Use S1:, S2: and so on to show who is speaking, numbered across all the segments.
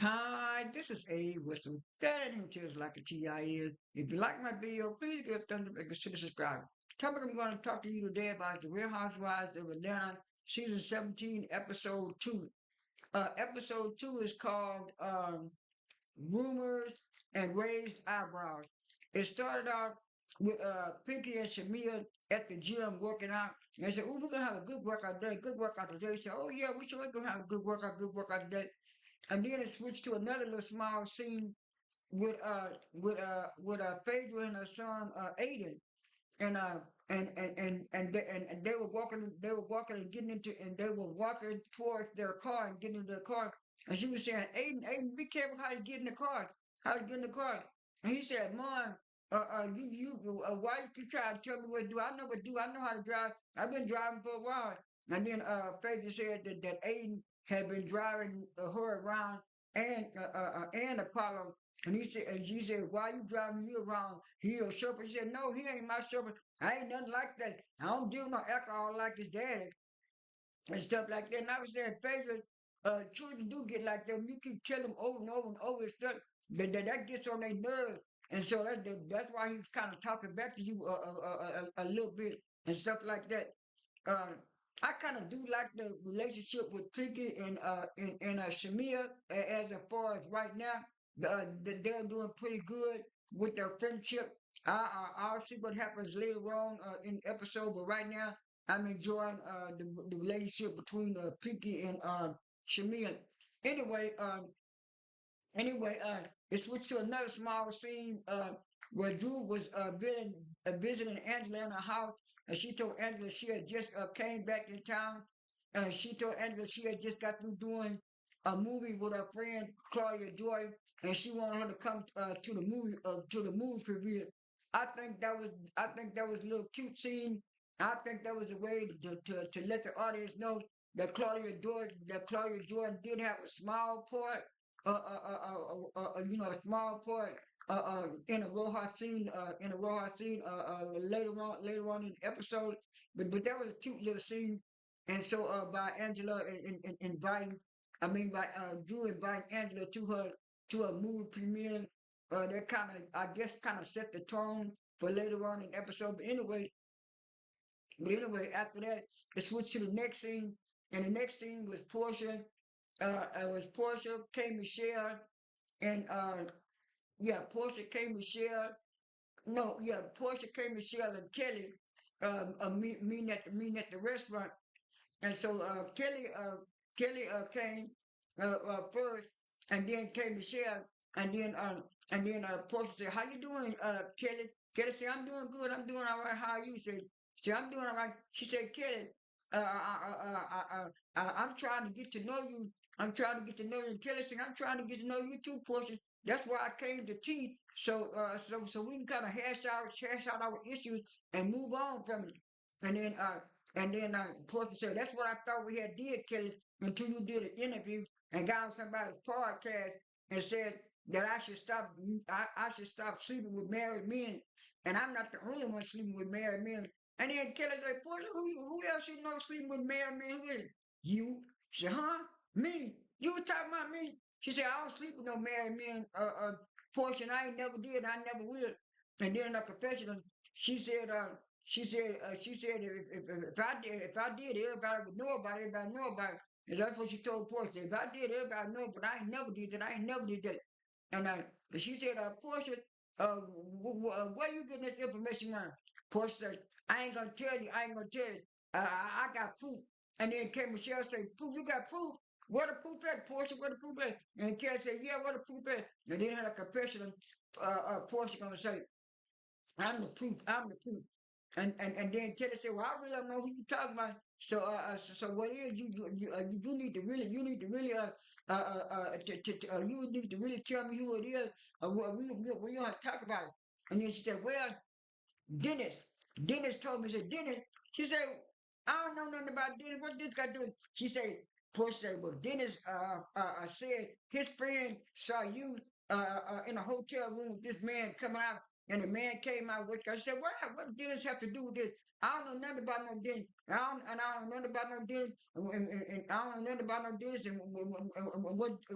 S1: Hi, this is Abe with some that ain't just like a TI is. If you like my video, please give a thumbs up and consider subscribing. Topic I'm going to talk to you today about the Real Housewives of Atlanta, season 17, episode 2. Episode 2 is called Rumors and Raised Eyebrows. It started off with Pinky and Shamia at the gym working out. And they said, oh, we're going to have a good workout day, good workout today. They said, oh, yeah, we sure going to have a good workout today. And then it switched to another little small scene with Phaedra and her son Aiden, and they were walking and getting into, and they were walking towards their car and getting into their car, and she was saying, Aiden, be careful how you get in the car, how you get in the car, and he said, Mom, why you keep trying to tell me what to do? I know what to do. I know how to drive. I've been driving for a while. And then Phaedra said that Aiden had been driving her around and Apollo. And he said, and she said, why you driving you around? He a chauffeur. He said, no, he ain't my chauffeur. I ain't nothing like that. I don't deal with no alcohol like his daddy and stuff like that. And I was saying, Phaedra, children do get like that. You keep telling them over and over and over and stuff, that gets on their nerves. And so that's why he's kind of talking back to you a little bit and stuff like that. Uh, I kind of do like the relationship with Pinky and Shamia as far as right now. They're doing pretty good with their friendship. I'll see what happens later on in the episode, but right now I'm enjoying the relationship between Pinky and Shamia. Anyway, it switched to another small scene where Drew was visiting Angela in her house, and she told Angela she had just came back in town, and she told Angela she had just got through doing a movie with her friend Claudia Joy, and she wanted her to come to the movie premiere. I think that was a little cute scene. I think that was a way to let the audience know that Claudia Jordan did have a small part a small part in a Rojas scene, later on in the episode. But that was a cute little scene. And so by Angela inviting, I mean by Drew inviting Angela to a movie premiere, that kind of I guess kind of set the tone for later on in the episode. But anyway, after that, it switched to the next scene, and the next scene was Portia. It was Portia, K. Michelle, and Portia, K. Michelle. No, Portia, K. Michelle, and Kelly. Meeting at the restaurant, and so Kelly came first, and then came Michelle, and then Portia said, "How you doing, Kelly?" Kelly said, "I'm doing good. I'm doing all right. How are you?" Said, "I'm doing all right." She said, "Kelly, I'm trying to get to know you. I'm trying to get to know you." And Kelly said, "I'm trying to get to know you too, Portia. That's why I came to tea, so we can kind of hash out our issues and move on from it." And then Portia said, "That's what I thought we had did, Kelly, until you did an interview and got on somebody's podcast and said that I should stop sleeping with married men, and I'm not the only one sleeping with married men." And then Kelly said, "Portia, who else you know sleeping with married men? Who is it?" "You." She said, "Huh? Me? You were talking about me?" She said, "I don't sleep with no married men, Portia, and I ain't never did, and I never will." And then in her confession, she said, if I did, everybody would know about it. Everybody know about it. And that's what she told Portia. If I did, everybody know, but I ain't never did that. I ain't never did that. And she said, Portia, where you getting this information from? Portia said, "I ain't gonna tell you. I ain't gonna tell you. I got proof." And then Kate Michelle said, "Proof? You got proof? Where the proof at, Portia? Where the proof at?" And Kelly said, "Yeah, where the proof at?" And then in a confession, Portia gonna say, "I'm the proof. I'm the proof." And then Kelly said, "Well, I really don't know who you talking about. So what is you need to really you need to really tell me who it is. We don't talk about it." And then she said, "Well, Dennis, Dennis told me." She said, "Dennis." She said, "I don't know nothing about Dennis. What this got to do?" She said, Portia said, "Well, Dennis said his friend saw you in a hotel room with this man coming out and the man came out with. I said, what dentist have to do with this? I don't know nothing about no dentist. I don't know nothing about no dentist, and I don't know nothing about no dentist, and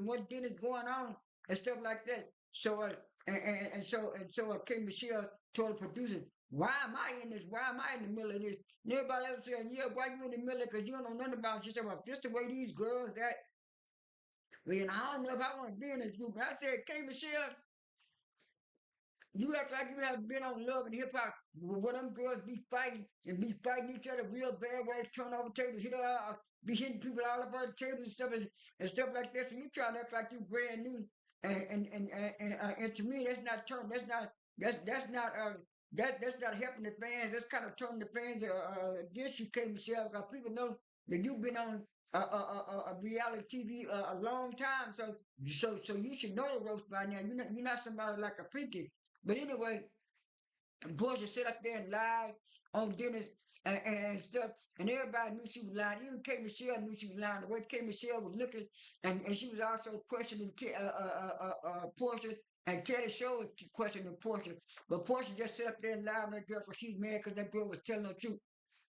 S1: what dentist going on and stuff like that. So and so King Michelle told the producer, why am I in this? Why am I in the middle of this? And everybody else saying, yeah, why you in the middle of it? Because you don't know nothing about it. She said, well, this the way these girls that. Well, I don't know if I want to be in this group. I said, King Michelle, you act like you have been on Love and Hip Hop, where them girls be fighting each other real bad, where they turn over tables, be hitting people all over the tables and stuff like that. So you try to act like you brand new, and to me, that's not turn. That's not that's not helping the fans. That's kind of turning the fans against you, K. Michelle, because people know that you've been on a reality TV a long time. So you should know the ropes by now. You're not somebody like a Pinky. But anyway, Portia sit up there and lied on Dennis and stuff, and everybody knew she was lying. Even K. Michelle knew she was lying. The way K. Michelle was looking, and she was also questioning Portia, and Kelly Show was questioning Portia. But Portia just sit up there and lied on that girl because she's mad because that girl was telling the truth.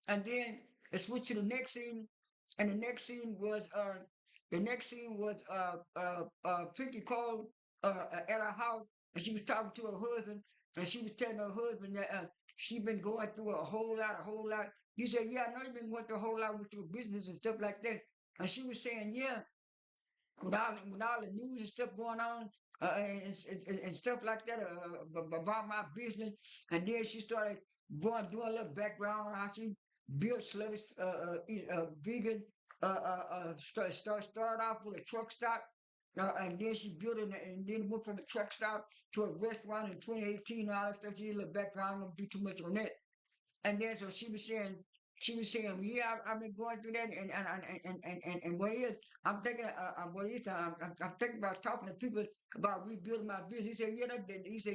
S1: And then it switched to the next scene, and the next scene was Pinky Cole at her house, and she was talking to her husband, and she was telling her husband that she been going through a whole lot. He said, "Yeah, I know you've been going through a whole lot with your business and stuff like that." And she was saying, "Yeah, with all the news and stuff going on, and stuff like that about my business." And then she started doing a little background on how she built Slutty vegan. Started off with a truck stop, and then she built it, and then went from the truck stop to a restaurant in 2018. All that stuff. She did a little background. I'm gonna do too much on that. And then so she was saying, yeah, I've been going through that, and what is, I'm thinking, what is, I'm thinking about talking to people about rebuilding my business. He said,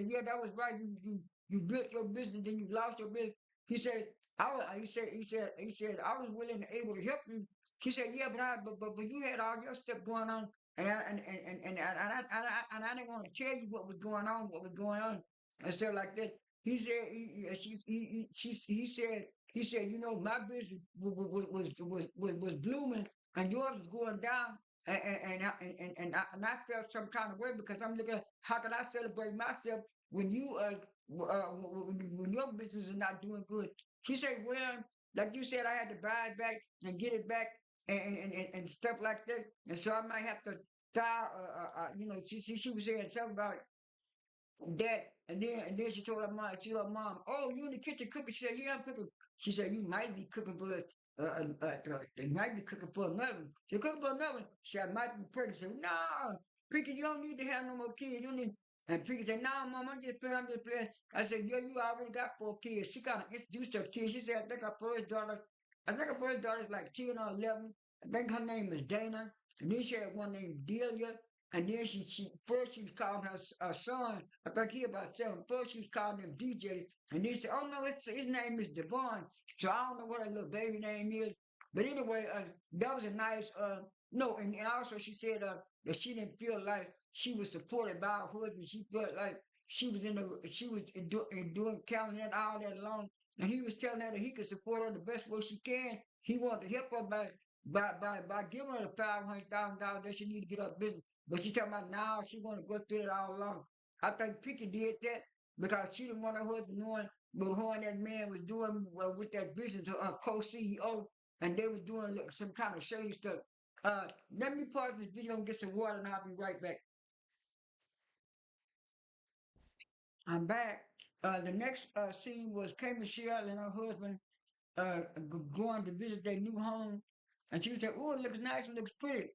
S1: yeah, that was right. You built your business, then you lost your business. He said, he said, I was willing and able to help you. He said, yeah, but you had all your stuff going on, and I didn't want to tell you what was going on, and stuff like that. He said he said, my business was blooming and yours was going down, and I felt some kind of way because I'm looking at how can I celebrate myself when when your business is not doing good. He said, well, like you said, I had to buy it back and get it back and stuff like that, and so I might have to file. She was saying something about that, and then she told her mom, "Oh, you in the kitchen cooking?" She said, "Yeah, I'm cooking." She said, "You might be cooking for they might be cooking for another one." She cooking for another one. She said, "I might be pregnant." She said, "No, Pinky, you don't need to have no more kids. You don't need." And Pinky said, "No, Mom, I'm just playing. I'm just playing." I said, "Yeah, you already got 4 kids." She kind of introduced her kids. She said, I think her first daughter is like 10 or 11. I think her name is Dana. And then she had one named Delia. And then she first she was calling her son. I think he about 7. First she was calling him DJ. And then she said, "Oh no, his name is Devon." So I don't know what her little baby name is. But anyway, that was a nice no, and also she said that she didn't feel like she was supported by her husband. She felt like she was doing counting that all that long. And he was telling her that he could support her the best way she can. He wanted to help her by giving her the $500,000 that she need to get her business. But she talking about now she want to go through it all along. I think Picky did that because she didn't want her husband knowing what her and that man was doing with that business, co-CEO, and they was doing some kind of shady stuff. Let me pause this video and get some water, and I'll be right back. I'm back. The next scene was K. Michelle and her husband going to visit their new home, and she said, "Oh, it looks nice, it looks pretty."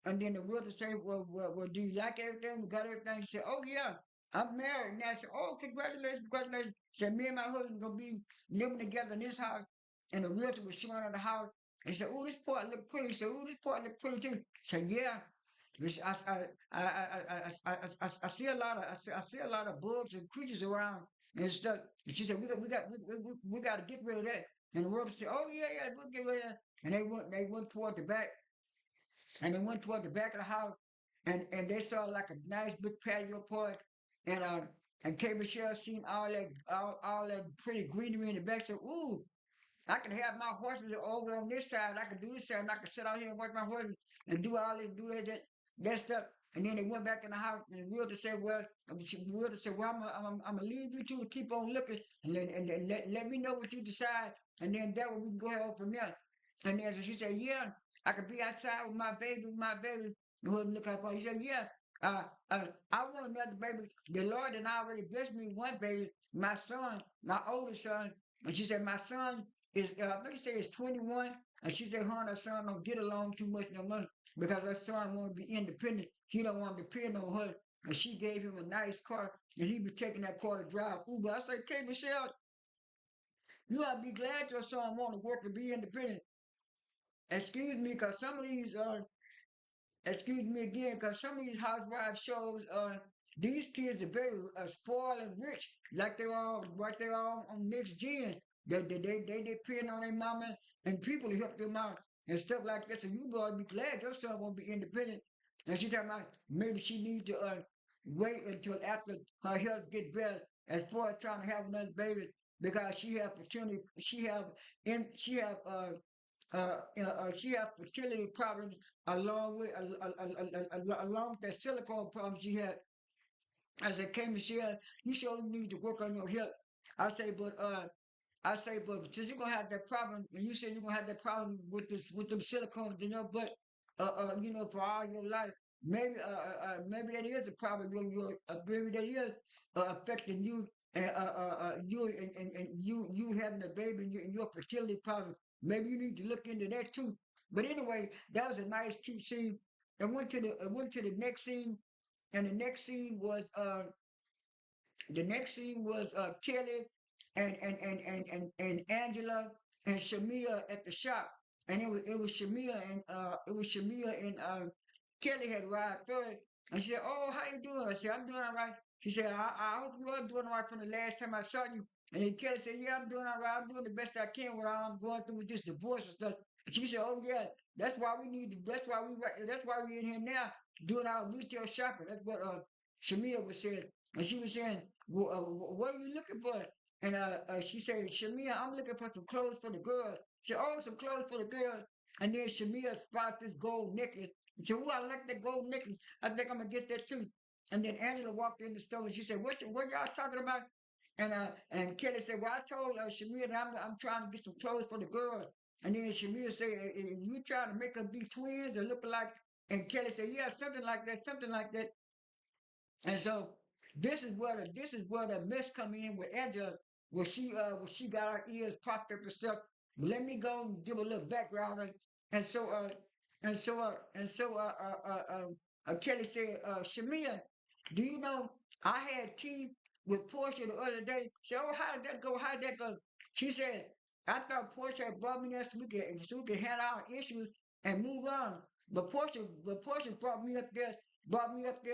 S1: And then the realtor say, well, do you like everything? We got everything. She said, "Oh yeah, I'm married now." I said, "Oh, congratulations, congratulations." She said, "Me and my husband gonna be living together in this house." And the realtor was showing her the house. And she said, "Oh, this part look pretty." She said, "Oh, this part look pretty too." She said, "Yeah." I see a lot of I see a lot of bugs and creatures around and stuff. And she said, we got to get rid of that." And the realtor said, "Oh yeah, yeah, we'll get rid of that." And they went toward the back, and they went toward the back of the house, and they saw like a nice big patio part, and And K. Michelle seen all that pretty greenery in the back. Said, "Ooh, I can have my horses over on this side. I can do this side, and I can sit out here and watch my horses and do all this, do that stuff." And then they went back in the house, and the realtor said, "Well, I'm gonna leave you two to keep on looking, and let me know what you decide, and then that way we can go ahead from there." And then so she said, "Yeah, I could be outside with my baby." And who look up for? He said, "Yeah." I want another baby. The Lord and already blessed me with one baby, my son, my oldest son. And she said, "My son is, I think she said it's 21." And she said, "Her and her son don't get along too much no more because her son want to be independent. He don't want to depend on her." And she gave him a nice car, and he be taking that car to drive Uber. I said, "Kay Michelle, you ought to be glad your son want to work and be independent." Excuse me, because some of these excuse me again, because some of these housewives shows, these kids are very spoiled and rich, like they're all on next gen. They depend on their mama and people to help them out and stuff like that. So you boys be glad your son won't be independent. And she talking about maybe she need to wait until after her health get better as far as trying to have another baby because she have fertility, she have she have fertility problems along with along with that silicone problem she had. I said, "K Michelle, you sure need to work on your health." I say, but since you're gonna have that problem, and you said you're gonna have that problem with them silicones in your butt, for all your life, maybe that is a problem. Maybe that is affecting you and you having a baby and your fertility problem. Maybe you need to look into that too. But anyway, that was a nice cute scene. I went to the next scene, and the next scene was Kelly and Angela and Shamia at the shop, and it was Shamia and Kelly had arrived first, and she said, "Oh, how you doing?" I said, "I'm doing all right." She said, "I hope you are doing all right from the last time I saw you." And then Kelly said, "Yeah, I'm doing all right. I'm doing the best I can with all I'm going through with this divorce and stuff." And she said, "Oh yeah, that's why we need. That's why we in here now doing our retail shopping." That's what Shamia was saying, and she was saying, well, "What are you looking for?" And she said, "Shamia, I'm looking for some clothes for the girl." She said, "Oh, some clothes for the girl." And then Shamia spotted this gold necklace. She said, "Oh, I like that gold necklace. I think I'm gonna get that too." And then Angela walked in the store and she said, "What y'all talking about?" And Kelly said, "Well, I told Shamia that I'm trying to get some clothes for the girl." And then Shamia said, "You trying to make them be twins or look alike?" And Kelly said, "Yeah, something like that, something like that." And so this is where the mess come in with Angela, where she got her ears popped up and stuff. But let me go and give a little background on it. And so Kelly said, "Shamia, do you know I had tea with Portia the other day?" She said, "Oh, how did that go? How did that go?" She said, "I thought Portia had brought me there so we could handle our issues and move on. But Portia brought me up there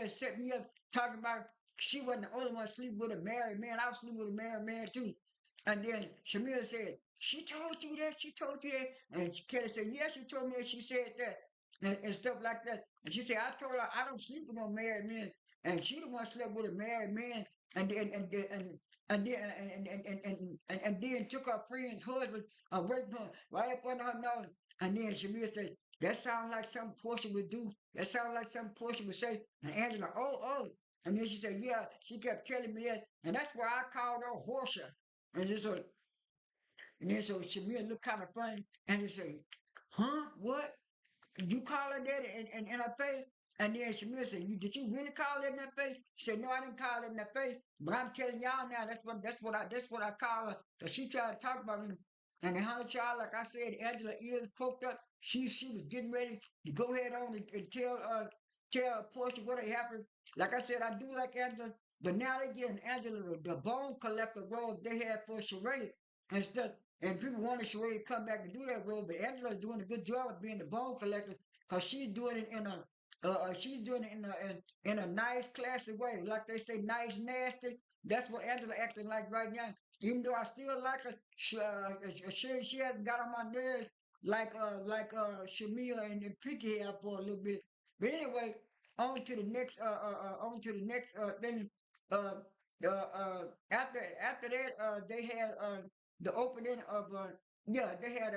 S1: and set me up talking about she wasn't the only one sleeping with a married man. I was sleeping with a married man too." And then Shamila said, "She told you that? She told you that?" And Kelly said, "Yeah, she told me that. She said that." And stuff like that. And she said, "I told her I don't sleep with no married men." And she the one slept with a married man and then took her friend's husband and raped him right up under her nose. And then Shamila said, "That sounds like some Portia would do. That sounds like some Portia would say." And Angela, "Oh, oh." And then she said, "Yeah." She kept telling me that. And that's why I called her Horsea. And then so Shamir looked kind of funny. And he said, "Huh? What? You call her that in her face?" And then Shamir said, Did you really call it in that face?" She said, "No, I didn't call it in that face. But I'm telling y'all now, that's what I call her." So she tried to talk about me. And the honey child, like I said, Angela ears poked up. She was getting ready to go ahead on and tell Portia what had happened. Like I said, I do like Angela, but now they giving Angela the bone collector role they had for Sheree and stuff. And people wanted Sheree to come back and do that role, but Angela's doing a good job of being the bone collector because she's doing it in a nice, classy way. Like they say, nice, nasty. That's what Angela acting like right now. Even though I still like her, she hasn't got on my nerves like and Pinky have for a little bit. But anyway, on to the next thing. Uh, After that, they had the opening of they had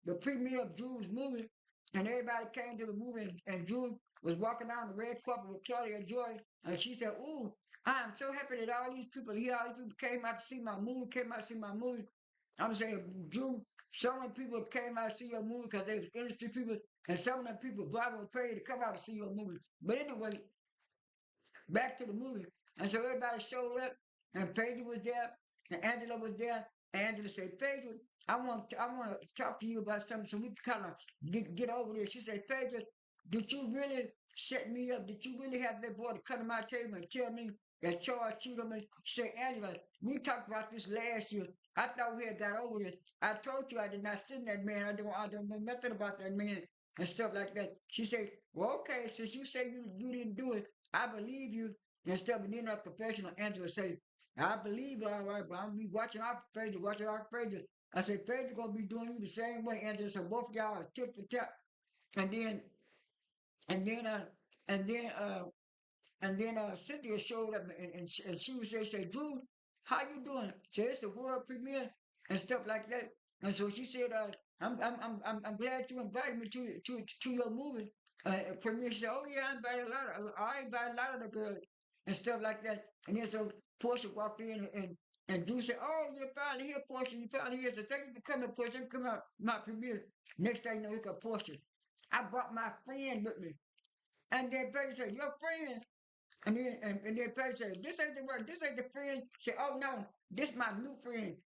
S1: the premiere of Drew's movie, and everybody came to the movie, and Drew was walking down the red carpet with Claudia Joy, and she said, "Ooh, I am so happy that all these people here, all these people came out to see my movie, came out to see my movie." I'm saying, Drew, some of the people came out to see your movie because they was industry people, and some of the people Bible paid to come out to see your movie. But anyway, back to the movie. And so everybody showed up, and Pedro was there, and Angela was there. And Angela said, "Pedro, I want to talk to you about something so we can kind of get over this." She said, "Pedro, did you really set me up? Did you really have that boy to come to my table and tell me that Charles cheated on me?" She said, "Angela, we talked about this last year. I thought we had got over this. I told you I did not send that man. I don't know nothing about that man and stuff like that." She said, "Well, okay, since you say you didn't do it, I believe you." And stuff. And then our confessional Angela say, "I believe you, all right, but I'm gonna be watching our pages, watching our pages." I said, "Pages gonna be doing you the same way." Angela said, "Both of y'all are tip for tap." And then and then and then Cynthia showed up, and she would say, "Drew, how you doing?" Say, "It's the world premiere and stuff like that." And so she said, I'm glad you invited me to your movie premiere." She said, "Oh yeah, I invited a lot of the girls and stuff like that." And then so Portia walked in, and Drew said, "Oh, you're finally here, Portia. You finally here. So thank you for coming, Portia. Come out my premiere." Next thing you know, he got Portia. I brought my friend with me. And then Baby said, "Your friend?" And then Perry said, "This ain't the word. This ain't the friend." She said, "Oh no, this my new friend,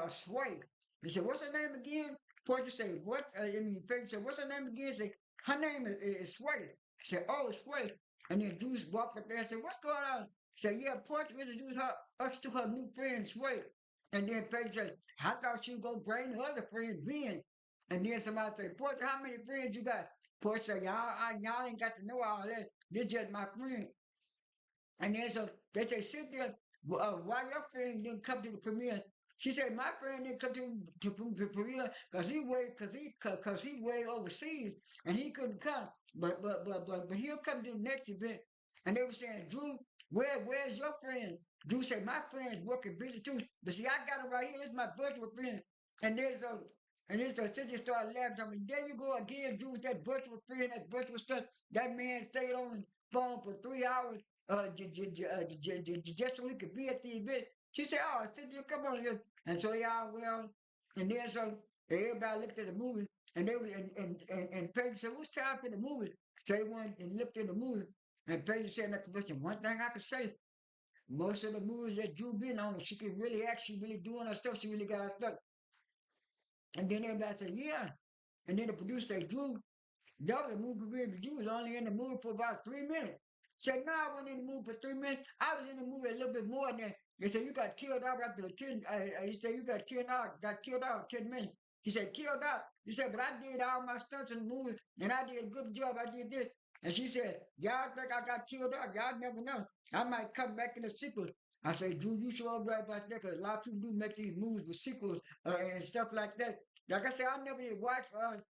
S1: Sway." He said, "What's her name again?" Porter said, "What?" Perry said, "What's her name again?" He said, "Her name is Sway." He said, "Oh, Sway." And then Juice walked up there and said, "What's going on?" He said, "Yeah, Porter introduced us to her new friend, Sway." And then Perry said, "I thought she was gonna bring the other friend, Ben." And then somebody said, "Porter, how many friends you got?" Porter said, "Y'all ain't got to know all that. This just my friend." And then so they say, "Sit there, why your friend didn't come to the premiere?" She said, "My friend didn't come to the premiere because he way overseas and he couldn't come. But he'll come to the next event." And they were saying, "Drew, where's your friend?" Drew said, "My friend's working busy too. But see, I got him right here. This is my virtual friend." And there's a and this the city started laughing. I mean, there you go again, Drew, with that virtual friend, that virtual stuff. That man stayed on the phone for 3 hours just so we could be at the event." She said, "Oh, Cynthia, come on here." And so they all went on. And then so everybody looked at the movie, and they were and Pedro said, "What's time for the movie?" So they went and looked at the movie. And Pedro said in that convention, "One thing I can say, most of the movies that Drew been on, she can really act, she really doing her stuff, she really got her stuff." And then everybody said, "Yeah." And then the producer said, "Drew, that was a movie review. You was only in the movie for about 3 minutes." Said, "No, I wasn't in the movie for 3 minutes. I was in the movie a little bit more than that." They said, "You got killed out after the 10." He said, "You got killed out in 10 minutes." He said, "Killed out." He said, "But I did all my stunts in the movie, and I did a good job. I did this." And she said, "Y'all think I got killed out? Y'all never know. I might come back in the sequel." I said, "Drew, you sure right about that? Because a lot of people do make these movies with sequels and stuff like that." Like I said, I never did watch the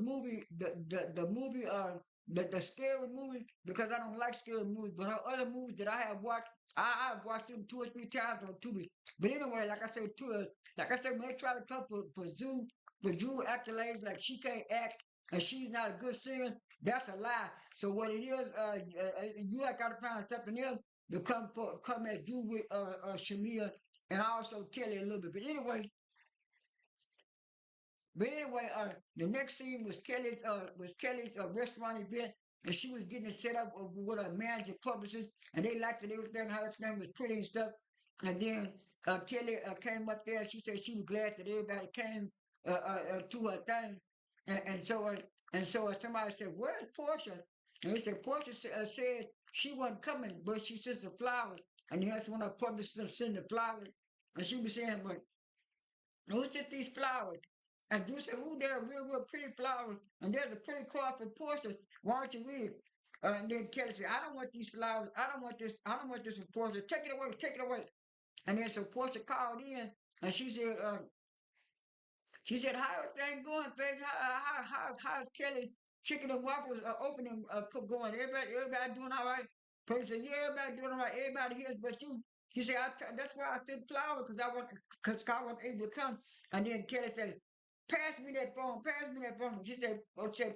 S1: movie the movie the scary movie because I don't like scary movies. But her other movies that I have watched, I've watched them 2 or 3 times on Tubi. But anyway, like I said, when they try to come for Drew accolades like she can't act and she's not a good singer, that's a lie. So what it is, you got to find something else to come at Drew with Shamia and also Kelly a little bit. But anyway, the next scene was Kelly's restaurant event, and she was getting it set up with a manager publicist, and they liked it. Everything, her name was pretty and stuff. And then Kelly came up there. She said she was glad that everybody came to her thing, and so somebody said, "Where's Portia?" And they said Portia said she wasn't coming, but she sent the flowers. And then that's when her publicist sent the flowers, and she was saying, "But who sent these flowers?" And you said, "Ooh, they're real pretty flowers. And there's a pretty card for Portia. Why don't you read?" And then Kelly said, "I don't want these flowers. I don't want this. I don't want this for Portia. Take it away. Take it away." And then so Portia called in, and she said, "How everything going, baby? How's Kelly chicken and waffles opening going? Everybody doing all right?" Person said, yeah, everybody doing all right, everybody here, but you. He said, that's why I sent flowers, because I wasn't able to come. And then Kelly said, pass me that phone. She said,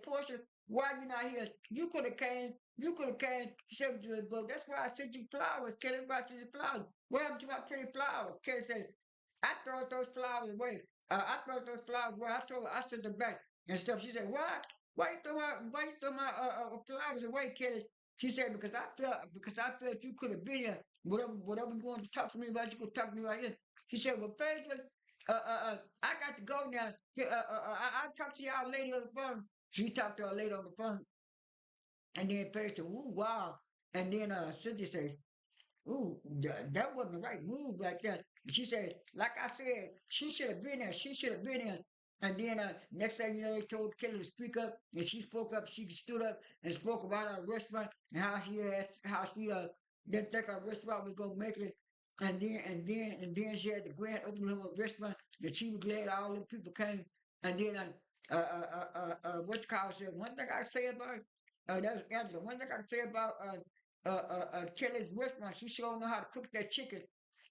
S1: Portia, why you not here? You could have came. She said, but that's why I sent you flowers. Kelly, why I sent you flowers? What happened to my pretty flowers? Kelly said, I throw those flowers away. I throw those flowers away. I sent them back and stuff. She said, why? Why you throw my flowers away, Kelly? She said, because I felt you could have been here. Whatever you wanted to talk to me about, you could talk to me right here. She said, well, Phaedra, I got to go now. Yeah, I'll talk to y'all later on the phone. She talked to her later on the phone. And then Phaedra said, ooh, wow. And then Cynthia said, ooh, that wasn't the right move right there. She said, like I said, she should have been there. She should have been there. And then next thing you know, they told Kelly to speak up, and she spoke up. She stood up and spoke about our restaurant and how she didn't think our restaurant was gonna make it. And then she had the grand opening of a restaurant, and she was glad all the people came. And then what you call it, said one thing I say about that was Angela. One thing I say about Kelly's restaurant. She sure know how to cook that chicken.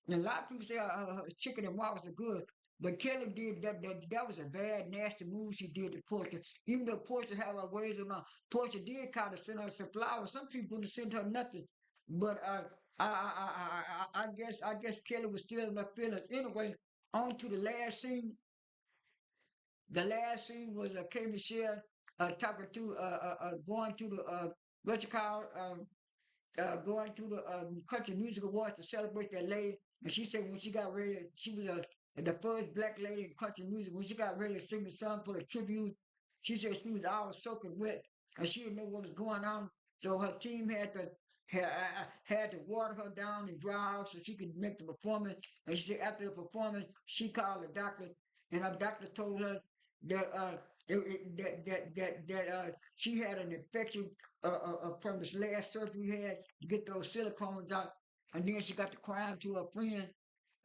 S1: And a lot of people say her chicken and waffles are good. But Kelly did that. That was a bad, nasty move she did to Portia. Even though Portia had her ways of mouth, Portia did kind of send her some flowers. Some people didn't send her nothing. But I guess Kelly was still in her feelings. Anyway, on to the last scene. The last scene was K. Michelle talking to going to the what you call going to the country music awards to celebrate that lady. And she said when she got ready, she was the first black lady in country music. When she got ready to sing the song for the tribute, she said she was all soaking wet and she didn't know what was going on. So her team had to water her down and dry off so she could make the performance. And she said after the performance, she called the doctor, and her doctor told her that she had an infection from this last surgery we had to get those silicones out. And then she got to crying to her friend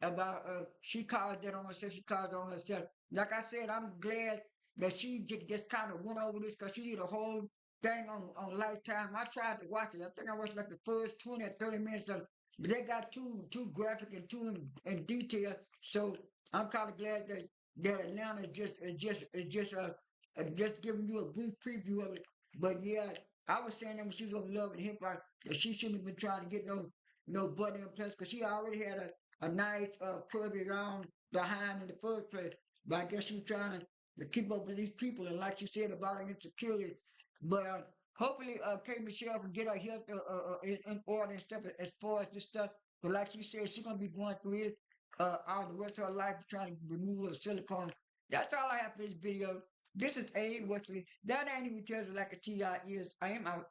S1: about she caused that on herself. She caused it on herself. Like I said, I'm glad that she just kind of went over this because she did a whole thing on Lifetime. I tried to watch it. I think I watched like the first 20 or 30 minutes of it. But they got too graphic and too in detail. So I'm kind of glad that Atlanta is just giving you a brief preview of it. But yeah, I was saying that when she was on Love and Hip Hop, that she shouldn't have been trying to get no butt in place because she already had a nice curvy round behind in the first place. But I guess she was trying to keep up with these people, and like you said about her insecurity. But hopefully, K. Michelle can get her health in order and stuff as far as this stuff. But like she said, she's gonna be going through it all the rest of her life trying to remove the silicone. That's all I have for this video. This is A. Wesley. That ain't even tells it like a TI is. I am out.